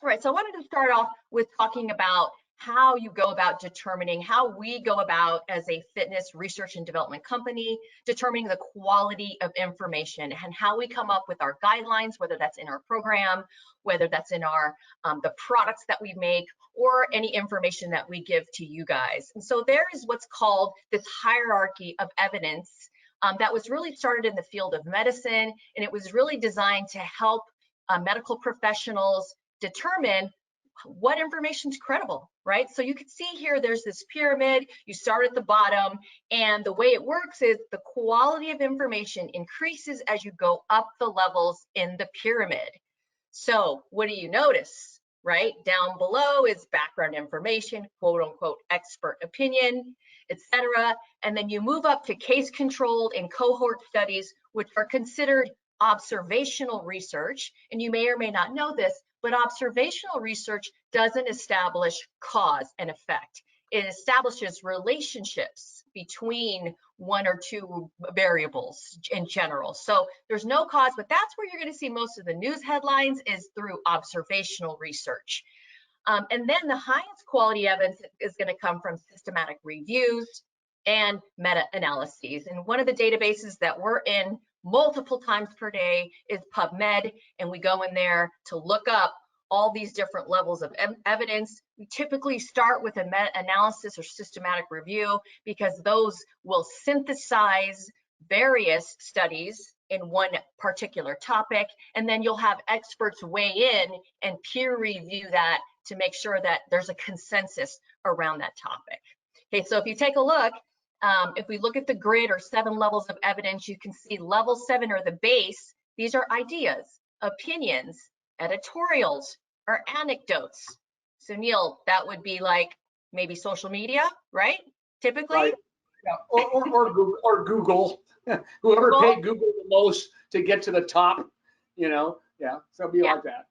All right, so I wanted to start off with talking about how you go about determining, how we go about as a fitness research and development company, determining the quality of information and how we come up with our guidelines, whether that's in our program, whether that's in our the products that we make, or any information that we give to you guys. And so there is what's called this hierarchy of evidence that was really started in the field of medicine, and it was really designed to help medical professionals determine what information is credible, right? So you can see here, there's this pyramid. You start at the bottom, and the way it works is the quality of information increases as you go up the levels in the pyramid. So what do you notice, right? Down below is background information, quote unquote, expert opinion, etc. And then you move up to case controlled and cohort studies, which are considered observational research. And you may or may not know this, but observational research doesn't establish cause and effect. It establishes relationships between one or two variables in general. So there's no cause, but that's where you're going to see most of the news headlines is through observational research. And then the highest quality evidence is going to come from systematic reviews and meta-analyses. And one of the databases that we're in multiple times per day is PubMed, and we go in there to look up all these different levels of evidence. We typically start with a meta-analysis or systematic review because those will synthesize various studies in one particular topic, and then you'll have experts weigh in and peer review that to make sure that there's a consensus around that topic. Okay, so if you take a look, if we look at the grid or 7 levels of evidence, you can see level 7 or the base. These are ideas, opinions, editorials, or anecdotes. So Neal, that would be like maybe social media, right? Typically. Right. Yeah. Or Google. Whoever paid Google the most to get to the top, you know, yeah, so it'd be like that.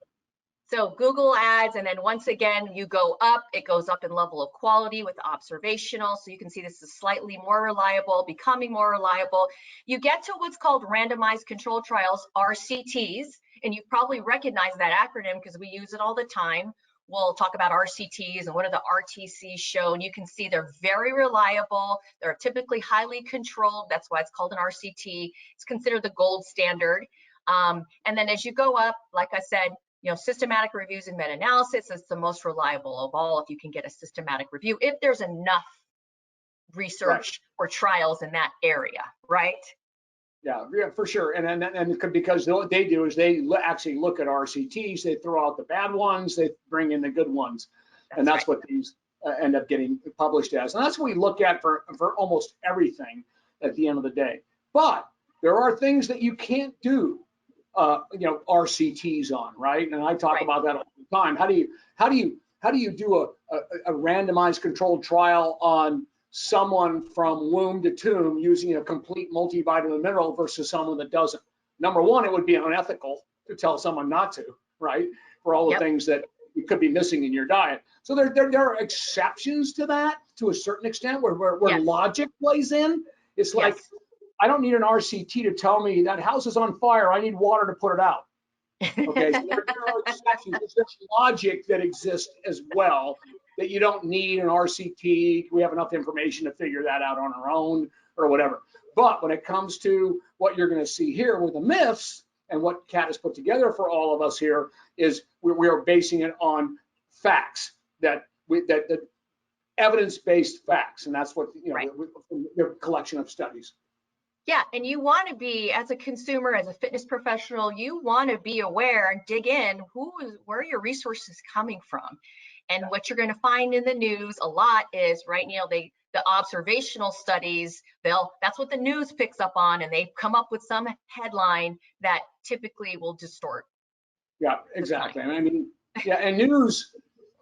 So Google ads, and then once again, you go up, it goes up in level of quality with observational. So you can see this is slightly more reliable, becoming more reliable. You get to what's called randomized controlled trials, RCTs, and you probably recognize that acronym because we use it all the time. We'll talk about RCTs and what do the RTCs show, and you can see they're very reliable. They're typically highly controlled. That's why it's called an RCT. It's considered the gold standard. And then as you go up, like I said, you know, systematic reviews and meta-analysis is the most reliable of all if you can get a systematic review, if there's enough research or trials in that area, right? Yeah, for sure. And because what they do is they actually look at RCTs, they throw out the bad ones, they bring in the good ones. That's what these end up getting published as. And that's what we look at for almost everything at the end of the day. But there are things that you can't do you know, RCTs on, right? And I talk about that all the time. How do you do a randomized controlled trial on someone from womb to tomb using a complete multivitamin mineral versus someone that doesn't? Number one, it would be unethical to tell someone not to, right? For all the things that you could be missing in your diet. So there are exceptions to that to a certain extent where logic plays in. It's like, I don't need an RCT to tell me that house is on fire. I need water to put it out. Okay, so there are exceptions. There's logic that exists as well, that you don't need an RCT. We have enough information to figure that out on our own or whatever. But when it comes to what you're going to see here with the myths and what Kat has put together for all of us here is we are basing it on facts, that evidence-based facts, and that's what, you know, the collection of studies. Yeah, and you want to be, as a consumer, as a fitness professional, you want to be aware and dig in where are your resources coming from. And what you're going to find in the news a lot is, right, Neal, the observational studies, that's what the news picks up on, and they come up with some headline that typically will distort. Yeah, exactly. I mean, yeah, and news,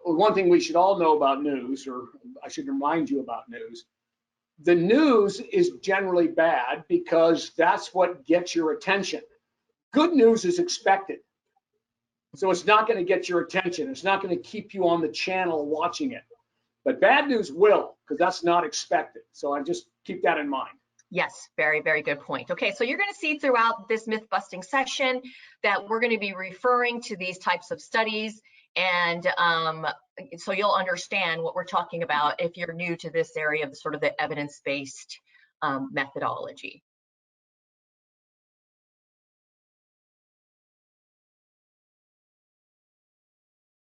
one thing we should all know about news, or I should remind you about news, the news is generally bad because that's what gets your attention. Good news is expected. So it's not going to get your attention. It's not going to keep you on the channel watching it. But bad news will, because that's not expected. So I just keep that in mind. Yes, very, very good point. Okay, so you're going to see throughout this myth busting session that we're going to be referring to these types of studies And so you'll understand what we're talking about if you're new to this area of sort of the evidence-based methodology.